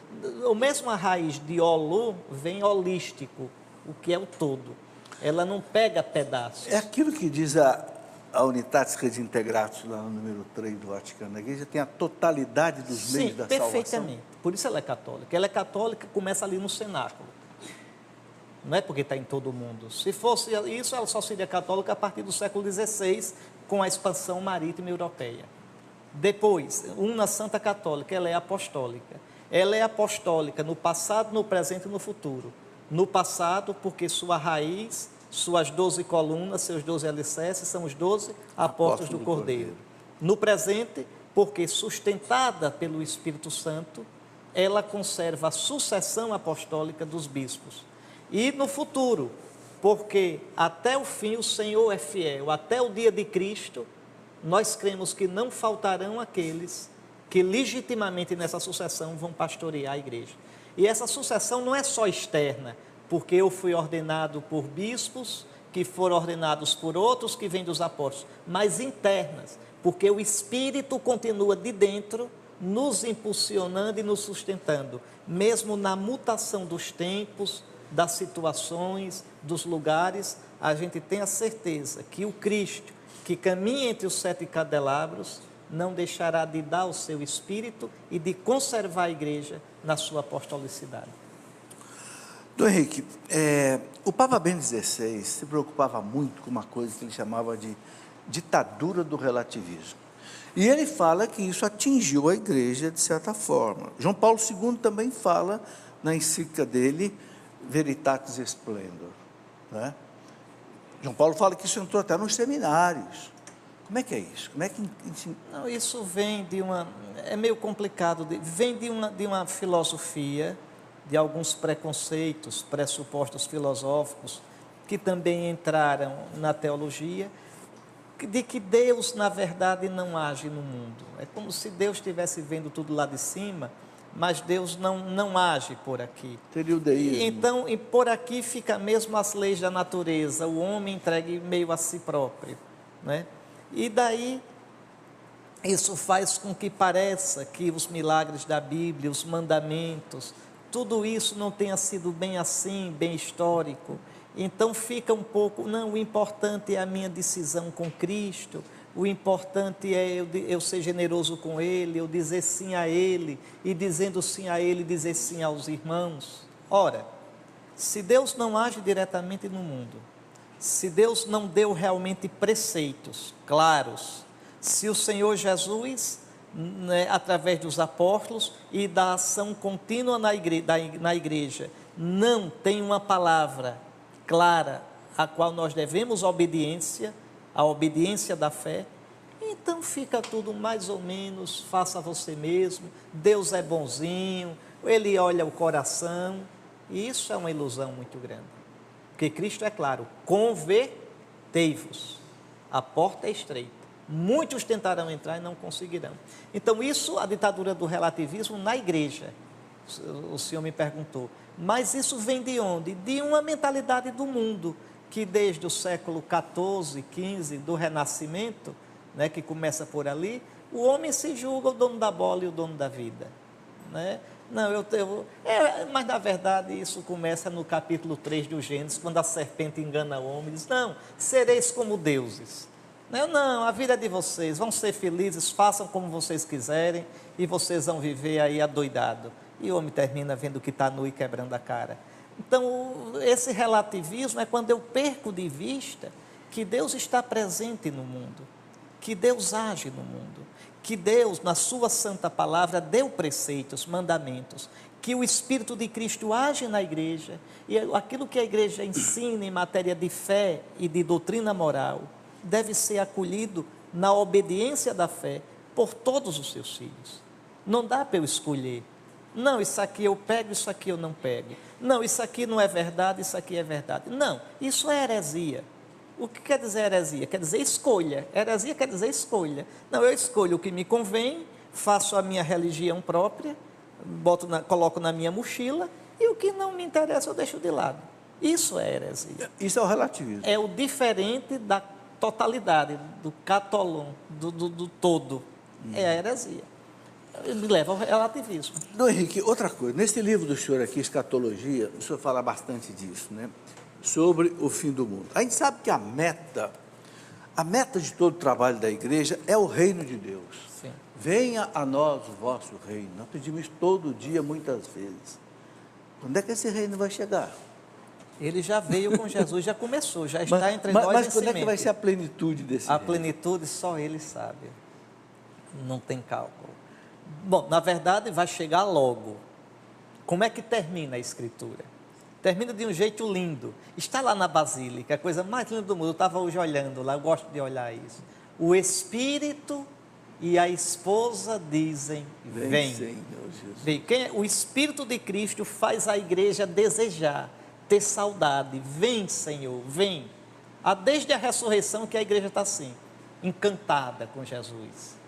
o mesmo a raiz de olu vem holístico, o que é o todo. Ela não pega pedaços. É aquilo que diz a Unitatis Redintegratus, lá no número 3 do Vaticano. A igreja tem a totalidade dos meios da salvação. Sim, perfeitamente. Por isso ela é católica. Ela é católica, começa ali no cenáculo. Não é porque está em todo o mundo. Se fosse isso, ela só seria católica a partir do século XVI, com a expansão marítima europeia. Depois, uma santa católica, ela é apostólica. Ela é apostólica no passado, no presente e no futuro. No passado, porque sua raiz, suas 12 colunas, seus 12 alicerces, são os 12 apóstolos do Cordeiro. No presente, porque sustentada pelo Espírito Santo, ela conserva a sucessão apostólica dos bispos. E no futuro, porque até o fim o Senhor é fiel, até o dia de Cristo, nós cremos que não faltarão aqueles que legitimamente nessa sucessão vão pastorear a igreja. E essa sucessão não é só externa, porque eu fui ordenado por bispos, que foram ordenados por outros que vêm dos apóstolos, mas internas, porque o Espírito continua de dentro, nos impulsionando e nos sustentando, mesmo na mutação dos tempos, das situações, dos lugares. A gente tem a certeza que o Cristo, que caminha entre os 7 candelabros, não deixará de dar o seu Espírito e de conservar a igreja na sua apostolicidade. Dom Henrique, o Papa Bento XVI se preocupava muito com uma coisa que ele chamava de ditadura do relativismo. E ele fala que isso atingiu a igreja de certa forma. João Paulo II também fala na encíclica dele, Veritatis Splendor, né? João Paulo fala que isso entrou até nos seminários. Como é que é isso? Como é que... Não, isso vem de uma... É meio complicado. Vem de uma filosofia, de alguns preconceitos, pressupostos filosóficos, que também entraram na teologia, de que Deus, na verdade, não age no mundo. É como se Deus estivesse vendo tudo lá de cima, mas Deus não age por aqui. Seria o deísmo. Então, e por aqui fica mesmo as leis da natureza, o homem entregue meio a si próprio, né? E daí, isso faz com que pareça que os milagres da Bíblia, os mandamentos, tudo isso não tenha sido bem assim, bem histórico. Então fica um pouco, não, o importante é a minha decisão com Cristo, o importante é eu ser generoso com Ele, eu dizer sim a Ele, e dizendo sim a Ele, dizer sim aos irmãos. Ora, se Deus não age diretamente no mundo, se Deus não deu realmente preceitos claros, se o Senhor Jesus, né, através dos apóstolos e da ação contínua na igreja, não tem uma palavra clara a qual nós devemos obediência, a obediência da fé, então fica tudo mais ou menos, faça você mesmo, Deus é bonzinho, Ele olha o coração, e isso é uma ilusão muito grande. Porque Cristo é claro, convertei-vos, a porta é estreita, muitos tentarão entrar e não conseguirão. Então isso, a ditadura do relativismo na igreja, o senhor me perguntou, mas isso vem de onde? De uma mentalidade do mundo, que desde o século XIV, XV, do Renascimento, né, que começa por ali, o homem se julga o dono da bola e o dono da vida, né? Não, mas na verdade isso começa no capítulo 3 do Gênesis, quando a serpente engana o homem e diz, não, sereis como deuses. Não, a vida é de vocês, vão ser felizes, façam como vocês quiserem e vocês vão viver aí adoidado. E o homem termina vendo que está nu e quebrando a cara. Então, esse relativismo é quando eu perco de vista que Deus está presente no mundo, que Deus age no mundo, que Deus, na sua santa palavra, deu preceitos, mandamentos, que o Espírito de Cristo age na igreja, e aquilo que a igreja ensina em matéria de fé e de doutrina moral, deve ser acolhido na obediência da fé por todos os seus filhos. Não dá para eu escolher, não, isso aqui eu pego, isso aqui eu não pego, não, isso aqui não é verdade, isso aqui é verdade, não, isso é heresia. O que quer dizer heresia? Quer dizer escolha. Heresia quer dizer escolha. Não, eu escolho o que me convém, faço a minha religião própria, coloco na minha mochila, e o que não me interessa eu deixo de lado. Isso é heresia. Isso é o relativismo. É o diferente da totalidade, do catolon, do todo. É a heresia. Me leva ao relativismo. Dom Henrique, outra coisa. Nesse livro do senhor aqui, Escatologia, o senhor fala bastante disso, né? Sobre o fim do mundo. A gente sabe que a meta de todo o trabalho da igreja é o reino de Deus. Sim. Venha a nós o vosso reino. Nós pedimos isso todo dia, muitas vezes. Quando é que esse reino vai chegar? Ele já veio com Jesus, já começou, já está entre nós. Mas quando é que vai ser a plenitude desse reino? A plenitude só Ele sabe. Não tem cálculo. Bom, na verdade vai chegar logo. Como é que termina a Escritura? Termina de um jeito lindo. Está lá na Basílica, a coisa mais linda do mundo. Eu estava hoje olhando lá, eu gosto de olhar isso. O Espírito e a esposa dizem, vem. Senhor Jesus. Vem. O Espírito de Cristo faz a igreja desejar, ter saudade. Vem, Senhor, vem. Desde a ressurreição que a igreja está assim, encantada com Jesus.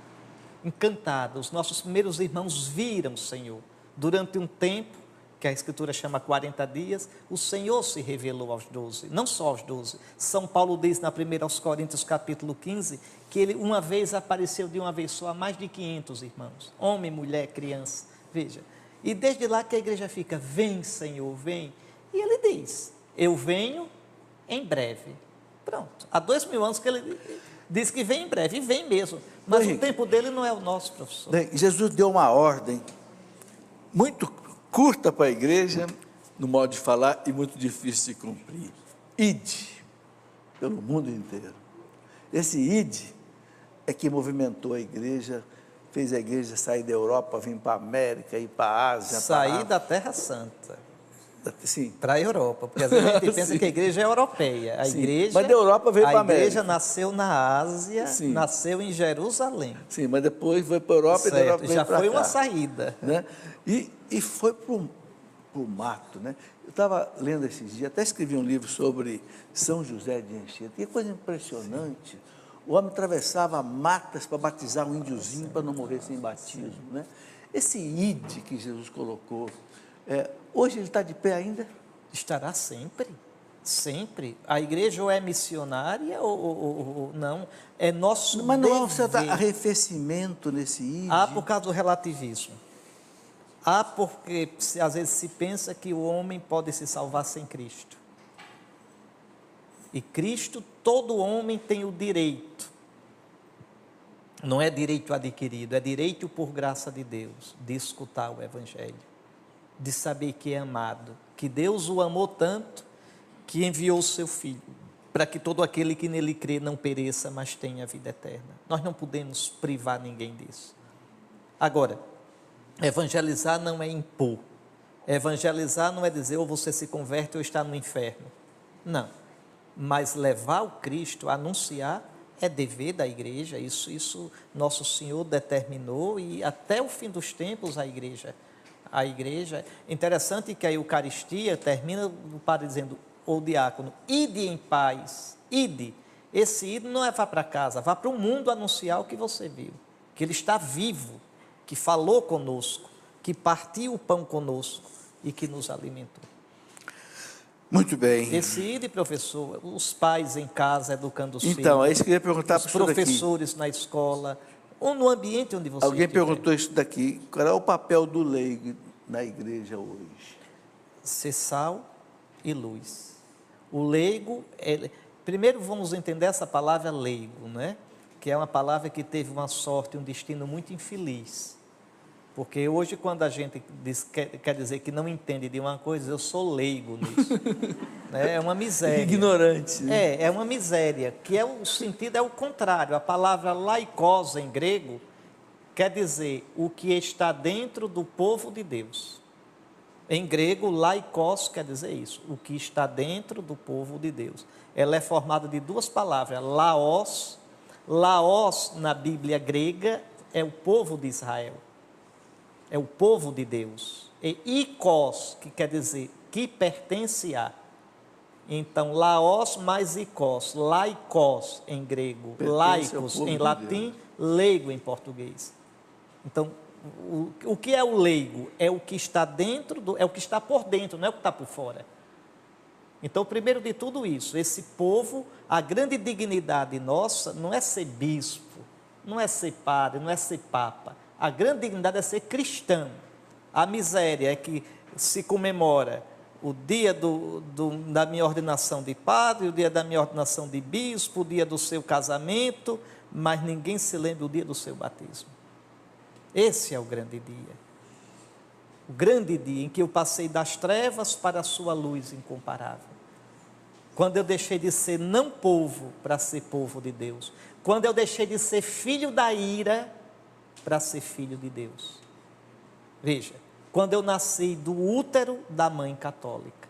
Encantada. Os nossos primeiros irmãos viram o Senhor. Durante um tempo, que a Escritura chama 40 dias, o Senhor se revelou aos 12, não só aos 12. São Paulo diz na 1 aos Coríntios capítulo 15, que ele uma vez apareceu de uma vez só a mais de 500 irmãos, homem, mulher, criança, veja. E desde lá que a igreja fica, vem Senhor, vem. E ele diz, eu venho em breve. Pronto, há 2000 anos que ele diz que vem em breve, e vem mesmo. Mas o tempo dele não é o nosso, professor. Jesus deu uma ordem muito curta para a igreja, no modo de falar, e muito difícil de cumprir. Ide, pelo mundo inteiro. Esse ide é que movimentou a igreja, fez a igreja sair da Europa, vir para a América, ir para a Ásia. Sair da Terra Santa. Sim. Para a Europa, porque às vezes a gente pensa que a igreja é europeia. Mas da Europa veio para a América. A igreja nasceu na Ásia, nasceu em Jerusalém. Sim, mas depois foi para a Europa e da Europa veio já para cá. foi uma saída. Né? E foi para o mato, né? Eu estava lendo esses dias, até escrevi um livro sobre São José de Anchieta. Que coisa impressionante. O homem atravessava matas para batizar um índiozinho para não morrer sem batismo, né? Esse ide que Jesus colocou, hoje ele está de pé ainda? Estará sempre, sempre. A igreja ou é missionária ou não, é nosso Mas não há um dever. certo arrefecimento nesse ide? Por causa do relativismo. Porque às vezes se pensa que o homem pode se salvar sem Cristo. E Cristo, todo homem tem o direito. Não é direito adquirido, é direito por graça de Deus, de escutar o Evangelho, de saber que é amado, que Deus o amou tanto, que enviou o seu Filho, para que todo aquele que nele crê não pereça, mas tenha vida eterna. Nós não podemos privar ninguém disso. Agora, evangelizar não é impor. Evangelizar não é dizer ou você se converte ou está no inferno. Não. Mas levar o Cristo, anunciar, é dever da igreja. Isso nosso Senhor determinou e até o fim dos tempos a igreja. Interessante que a Eucaristia termina o padre dizendo, ou diácono, ide em paz, ide. Esse ide não é vá para casa, vá para o mundo anunciar o que você viu. Que Ele está vivo, que falou conosco, que partiu o pão conosco e que nos alimentou. Muito bem. Esse ide, professor, os pais em casa educando os filhos. Então, é isso que eu ia perguntar para o senhor aqui. Os professores na escola, ou no ambiente onde você Alguém estiver. perguntou isso daqui, qual é o papel do leigo na igreja hoje? Ser sal e luz. O leigo, primeiro vamos entender essa palavra leigo, né? Que é uma palavra que teve uma sorte, um destino muito infeliz. Porque hoje, quando a gente quer dizer que não entende de uma coisa, eu sou leigo nisso. Né? É uma miséria. Ignorante. Né? É uma miséria, que o sentido é o contrário. A palavra laikos em grego quer dizer o que está dentro do povo de Deus. Em grego, laikos quer dizer isso, o que está dentro do povo de Deus. Ela é formada de duas palavras, laos. Laos, na Bíblia grega, é o povo de Israel. É o povo de Deus. E ikos, que quer dizer que pertence a. Então, laos mais ikos, laikos em grego, laicos em latim, leigo em português. Então, o que é o leigo? É o que está dentro, é o que está por dentro, não é o que está por fora. Então, primeiro de tudo isso, esse povo, a grande dignidade nossa não é ser bispo, não é ser padre, não é ser papa. A grande dignidade é ser cristão. A miséria é que se comemora o dia da minha ordenação de padre, o dia da minha ordenação de bispo, o dia do seu casamento, mas ninguém se lembra do dia do seu batismo. Esse é o grande dia. O grande dia em que eu passei das trevas para a sua luz incomparável. Quando eu deixei de ser não povo para ser povo de Deus. Quando eu deixei de ser filho da ira para ser filho de Deus. Veja, quando eu nasci do útero da mãe católica,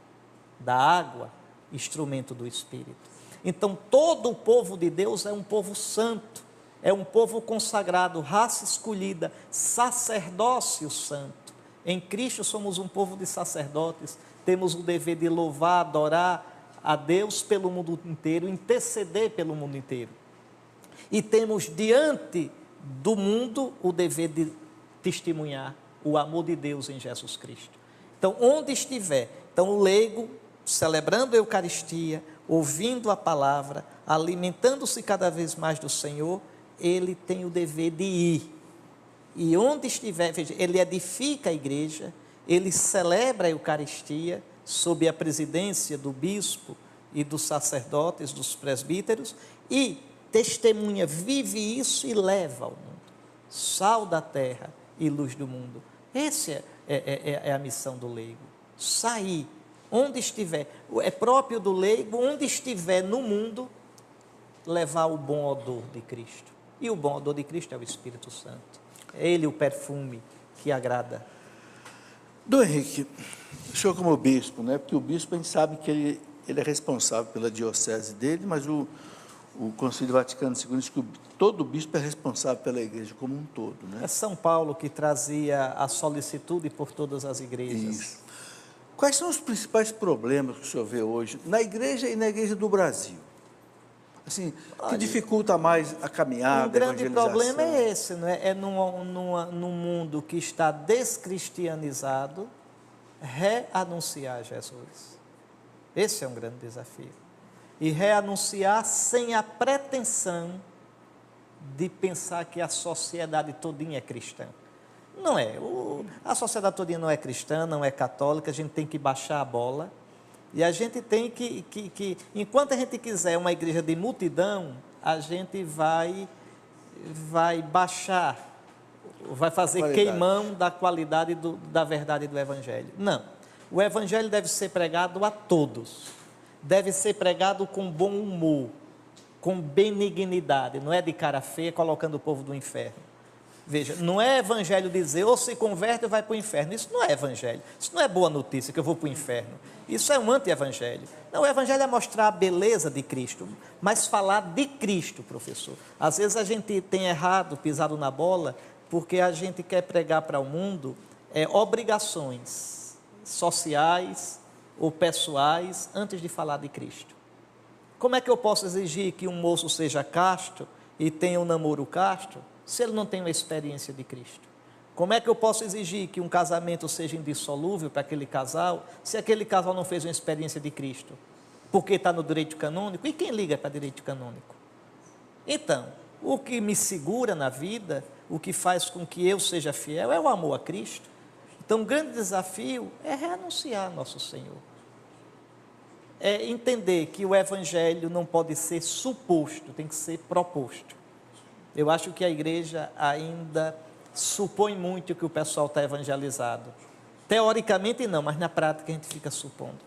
da água, instrumento do Espírito. Então, todo o povo de Deus é um povo santo, é um povo consagrado, raça escolhida, sacerdócio santo. Em Cristo somos um povo de sacerdotes, temos o dever de louvar, adorar a Deus pelo mundo inteiro, interceder pelo mundo inteiro. E temos diante do mundo o dever de testemunhar o amor de Deus em Jesus Cristo. Então, onde estiver, o leigo, celebrando a Eucaristia, ouvindo a palavra, alimentando-se cada vez mais do Senhor, ele tem o dever de ir. E onde estiver, veja, ele edifica a igreja, ele celebra a Eucaristia, sob a presidência do bispo e dos sacerdotes, dos presbíteros, e testemunha, vive isso e leva ao mundo. Sal da terra e luz do mundo. Essa é a missão do leigo. Sair, onde estiver. É próprio do leigo, onde estiver no mundo, levar o bom odor de Cristo. E o bom odor de Cristo é o Espírito Santo. É ele o perfume que agrada. Dom Henrique, o senhor como bispo, né? Porque o bispo a gente sabe que ele é responsável pela diocese dele, mas o Concílio Vaticano II diz que todo bispo é responsável pela igreja como um todo, né? É São Paulo que trazia a solicitude por todas as igrejas. Isso. Quais são os principais problemas que o senhor vê hoje na igreja e na igreja do Brasil? Assim, que dificulta mais a caminhada, o grande problema é evangelização? esse, não é? É num mundo que está descristianizado, reanunciar Jesus. Esse é um grande desafio. E reanunciar sem a pretensão de pensar que a sociedade todinha é cristã. Não é. A sociedade todinha não é cristã, não é católica, a gente tem que baixar a bola. E a gente tem que enquanto a gente quiser uma igreja de multidão, a gente vai baixar, vai fazer queimão da qualidade da verdade do Evangelho. Não. O Evangelho deve ser pregado a todos. Deve ser pregado com bom humor, com benignidade. Não é de cara feia colocando o povo do inferno. Veja, não é evangelho dizer, ou se converte ou vai para o inferno. Isso não é evangelho. Isso não é boa notícia que eu vou para o inferno. Isso é um anti-evangelho. Não, o evangelho é mostrar a beleza de Cristo, mas falar de Cristo, professor. Às vezes a gente tem errado, pisado na bola, porque a gente quer pregar para o mundo obrigações sociais ou pessoais antes de falar de Cristo. Como é que eu posso exigir que um moço seja casto e tenha um namoro casto, se ele não tem uma experiência de Cristo? Como é que eu posso exigir que um casamento seja indissolúvel para aquele casal, se aquele casal não fez uma experiência de Cristo? Porque está no direito canônico? E quem liga para direito canônico? Então, o que me segura na vida, o que faz com que eu seja fiel, é o amor a Cristo. Então, o grande desafio é renunciar a nosso Senhor. É entender que o evangelho não pode ser suposto, tem que ser proposto. Eu acho que a igreja ainda supõe muito que o pessoal está evangelizado. Teoricamente não, mas na prática a gente fica supondo.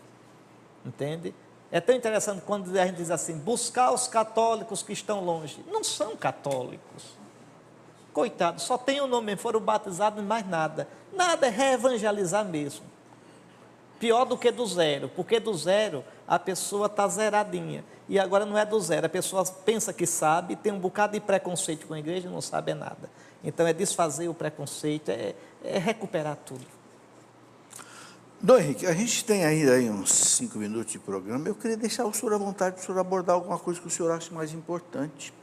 Entende? É tão interessante quando a gente diz assim, buscar os católicos que estão longe. Não são católicos. Coitados, só tem o nome, foram batizados e mais nada. Nada, é reevangelizar mesmo. Pior do que do zero, porque do zero a pessoa está zeradinha. E agora não é do zero, a pessoa pensa que sabe, tem um bocado de preconceito com a igreja e não sabe nada. Então é desfazer o preconceito, é recuperar tudo. Dom Henrique, a gente tem aí uns 5 minutos de programa. Eu queria deixar o senhor à vontade para o senhor abordar alguma coisa que o senhor acha mais importante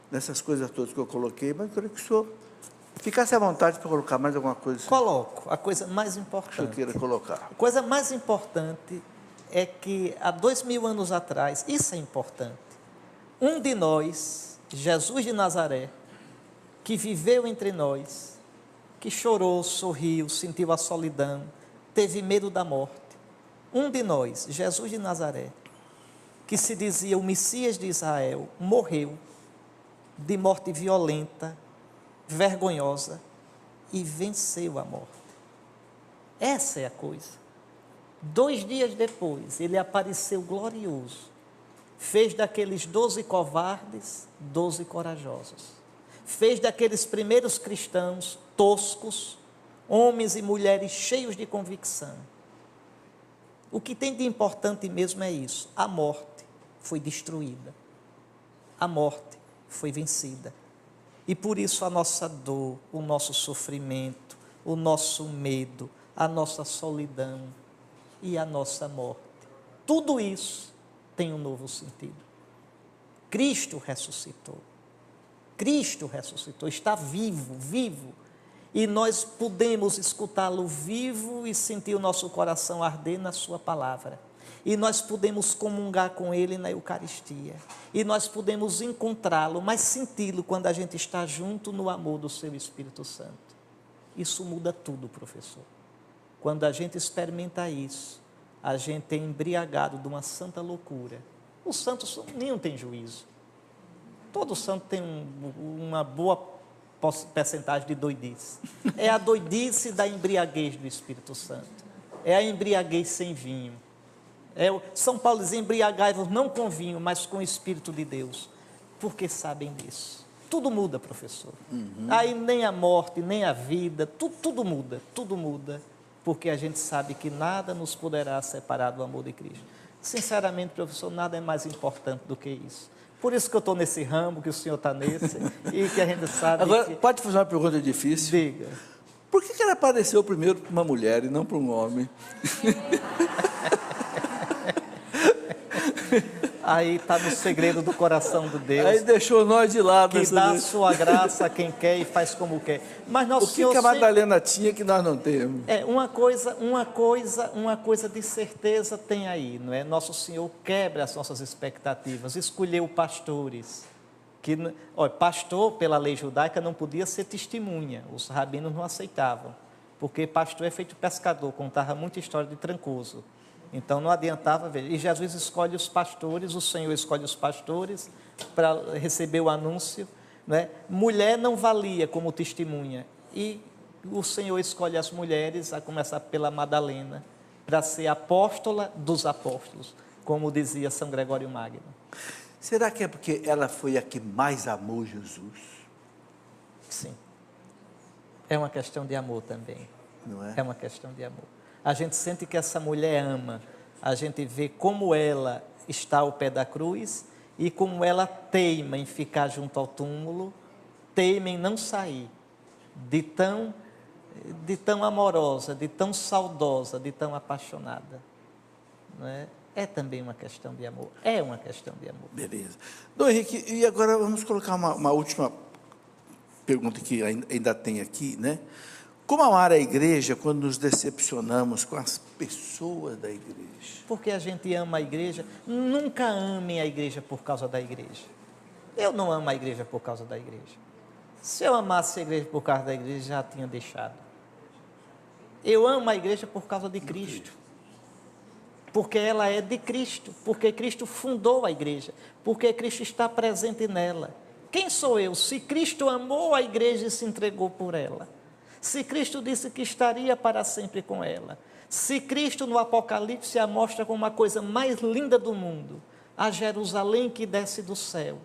nessas coisas todas que eu coloquei, mas eu queria que o senhor ficasse à vontade para colocar mais alguma coisa. Coloco a coisa mais Que o importante. senhor queira colocar. A coisa mais importante é que há 2000 anos atrás, isso é importante, um de nós, Jesus de Nazaré, que viveu entre nós, que chorou, sorriu, sentiu a solidão, teve medo da morte. Um de nós, Jesus de Nazaré, que se dizia o Messias de Israel, morreu de morte violenta, vergonhosa, e venceu a morte. Essa é a coisa. 2 dias depois, ele apareceu glorioso, fez daqueles 12 covardes, 12 corajosos, fez daqueles primeiros cristãos toscos, homens e mulheres cheios de convicção. O que tem de importante mesmo é isso, a morte foi destruída, a morte foi vencida, e por isso a nossa dor, o nosso sofrimento, o nosso medo, a nossa solidão e a nossa morte, tudo isso tem um novo sentido. Cristo ressuscitou, está vivo, vivo, e nós podemos escutá-lo vivo e sentir o nosso coração arder na sua palavra, e nós podemos comungar com ele na Eucaristia, e nós podemos encontrá-lo, mas senti-lo quando a gente está junto no amor do seu Espírito Santo. Isso muda tudo, professor. Quando a gente experimenta isso, a gente é embriagado de uma santa loucura. Os santos, nenhum tem juízo. Todo santo tem uma boa percentagem de doidice. É a doidice da embriaguez do Espírito Santo. É a embriaguez sem vinho. São Paulo diz, embriagai-vos não com vinho, mas com o Espírito de Deus. Porque sabem disso. Tudo muda, professor. Aí nem a morte, nem a vida, tudo muda, porque a gente sabe que nada nos poderá separar do amor de Cristo. Sinceramente, professor, nada é mais importante do que isso. Por isso que eu estou nesse ramo, que o senhor está nesse, e que a gente sabe. Agora, que... pode fazer uma pergunta difícil? Diga. Por que ele apareceu primeiro para uma mulher e não para um homem? Aí está no segredo do coração de Deus. Aí deixou nós de lado. Que dá a sua graça a quem quer e faz como quer. Mas nosso O Senhor que a Madalena tinha que nós não temos? uma coisa de certeza tem aí, não é? Nosso Senhor quebra as nossas expectativas, escolheu pastores. Pastor, pela lei judaica, não podia ser testemunha, os rabinos não aceitavam, porque pastor é feito pescador, contava muita história de Trancoso. Então não adiantava ver. E Jesus escolhe os pastores, o Senhor escolhe os pastores para receber o anúncio, não é? Mulher não valia como testemunha. E o Senhor escolhe as mulheres, a começar pela Madalena, para ser apóstola dos apóstolos, como dizia São Gregório Magno. Será que é porque ela foi a que mais amou Jesus? Sim. É uma questão de amor também. Não é? É uma questão de amor. A gente sente que essa mulher ama, a gente vê como ela está ao pé da cruz e como ela teima em ficar junto ao túmulo, teima em não sair, de tão amorosa, de tão saudosa, de tão apaixonada. Não é? É também uma questão de amor, é uma questão de amor. Beleza. Dom Henrique, e agora vamos colocar uma última pergunta que ainda tem aqui, né? Como amar a igreja quando nos decepcionamos com as pessoas da igreja? Porque a gente ama a igreja. Nunca amem a igreja por causa da igreja. Eu não amo a igreja por causa da igreja. Se eu amasse a igreja por causa da igreja, já tinha deixado. Eu amo a igreja por causa de Cristo. Porque ela é de Cristo, porque Cristo fundou a igreja, porque Cristo está presente nela. Quem sou eu? Se Cristo amou a igreja e se entregou por ela. Se Cristo disse que estaria para sempre com ela. Se Cristo no Apocalipse a mostra como a coisa mais linda do mundo, a Jerusalém que desce do céu,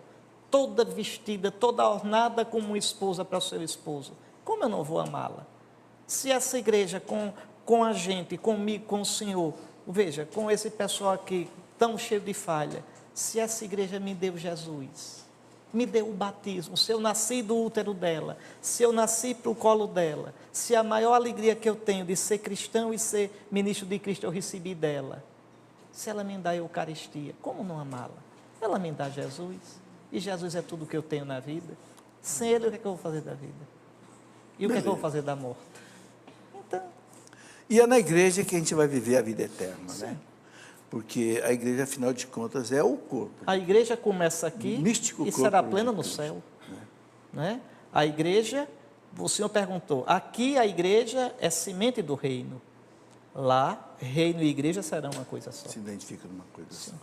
toda vestida, toda ornada como uma esposa para o seu esposo, como eu não vou amá-la? Se essa igreja com a gente, comigo, com o Senhor, veja, com esse pessoal aqui tão cheio de falha, se essa igreja me deu Jesus, me deu o batismo, se eu nasci do útero dela, se eu nasci para o colo dela, se a maior alegria que eu tenho de ser cristão e ser ministro de Cristo eu recebi dela, se ela me dá a Eucaristia, como não amá-la? Ela me dá Jesus, e Jesus é tudo que eu tenho na vida. Sem Ele, o que é que eu vou fazer da vida? E o que é que eu vou fazer da morte? Então... E é na igreja que a gente vai viver a vida eterna, né? Porque a igreja, afinal de contas, é o corpo. A igreja começa aqui Místico e corpo será de plena no Cristo, céu. Né? A igreja, o Senhor perguntou, aqui a igreja é semente do reino. Lá, reino e igreja serão uma coisa só. Se identifica numa coisa só.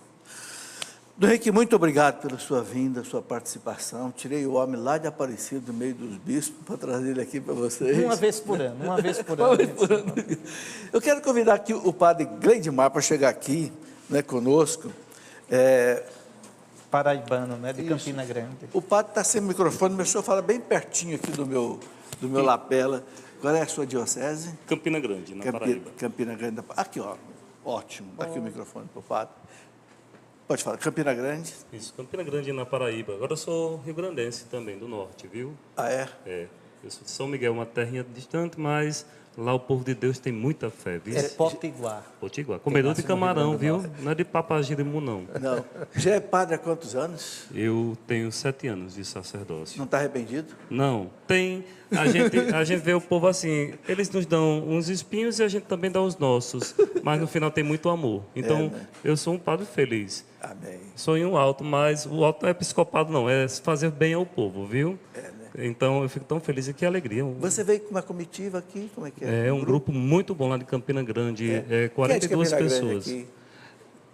Dom Henrique, muito obrigado pela sua vinda, sua participação. Tirei o homem lá de Aparecido, do meio dos bispos, para trazer ele aqui para vocês. Uma vez por ano. Eu quero convidar aqui o padre Gleidmar para chegar aqui, né, conosco. Paraibano, né, de Isso. Campina Grande. O padre está sem microfone, mas o senhor fala bem pertinho aqui do meu lapela. Qual é a sua diocese? Campina Grande, na Paraíba. Campina Grande. Aqui, ó. Ótimo. Aqui o microfone para o padre. Pode falar. Campina Grande. Isso, Campina Grande, na Paraíba. Agora eu sou rio-grandense também, do norte, viu? Ah, é? É. Eu sou de São Miguel, uma terrinha distante, mas lá o povo de Deus tem muita fé, viu? É Potiguar. Potiguar. Comedor de camarão, viu? Não é de papagirimu, não. Não. Já é padre há quantos anos? Eu tenho 7 anos de sacerdócio. Não está arrependido? Não. Tem... A gente vê o povo assim, eles nos dão uns espinhos e a gente também dá os nossos, mas no final tem muito amor. Então, né? Eu sou um padre feliz. Amém. Sonho alto, mas o alto não é psicopado, não, é fazer bem ao povo, viu? Né? Então, eu fico tão feliz e que alegria. Você veio com uma comitiva aqui? Como é que é? É um grupo muito bom lá de Campina Grande, 42 Quem é de Campina pessoas. Grande aqui?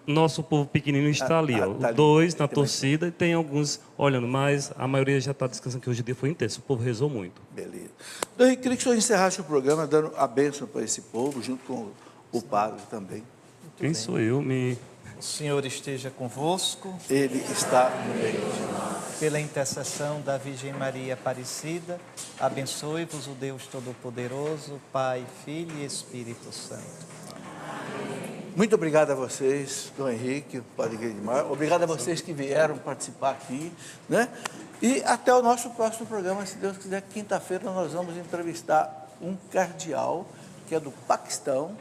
Nosso povo pequenino está ali, ó. tá ali. 2 na torcida e tem alguns olhando, mas a maioria já está descansando, que hoje o dia foi intenso, o povo rezou muito. Beleza. Então, eu queria que o senhor encerrasse o programa dando a bênção para esse povo, junto com o padre também. Quem sou eu? O Senhor esteja convosco. Ele está no meio de nós. Pela intercessão da Virgem Maria Aparecida, abençoe-vos o Deus Todo-Poderoso, Pai, Filho e Espírito Santo. Muito obrigado a vocês, Dom Henrique, o padre Gleidmar. Obrigado a vocês que vieram participar aqui, né? E até o nosso próximo programa, se Deus quiser. Quinta-feira nós vamos entrevistar um cardeal que é do Paquistão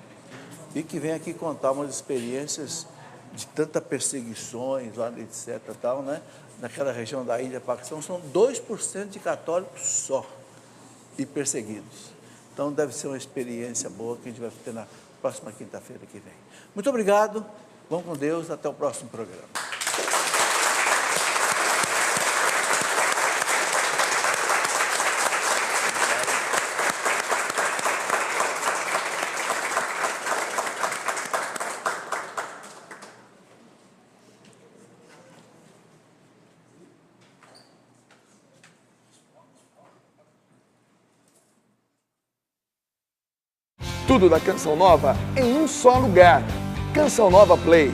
e que vem aqui contar umas experiências de tantas perseguições lá, etc. Tal, né? Naquela região da Índia, Paquistão, são 2% de católicos só e perseguidos. Então deve ser uma experiência boa que a gente vai ter na próxima quinta-feira que vem. Muito obrigado, vamos com Deus, até o próximo programa. Tudo da Canção Nova em um só lugar. Canção Nova Play.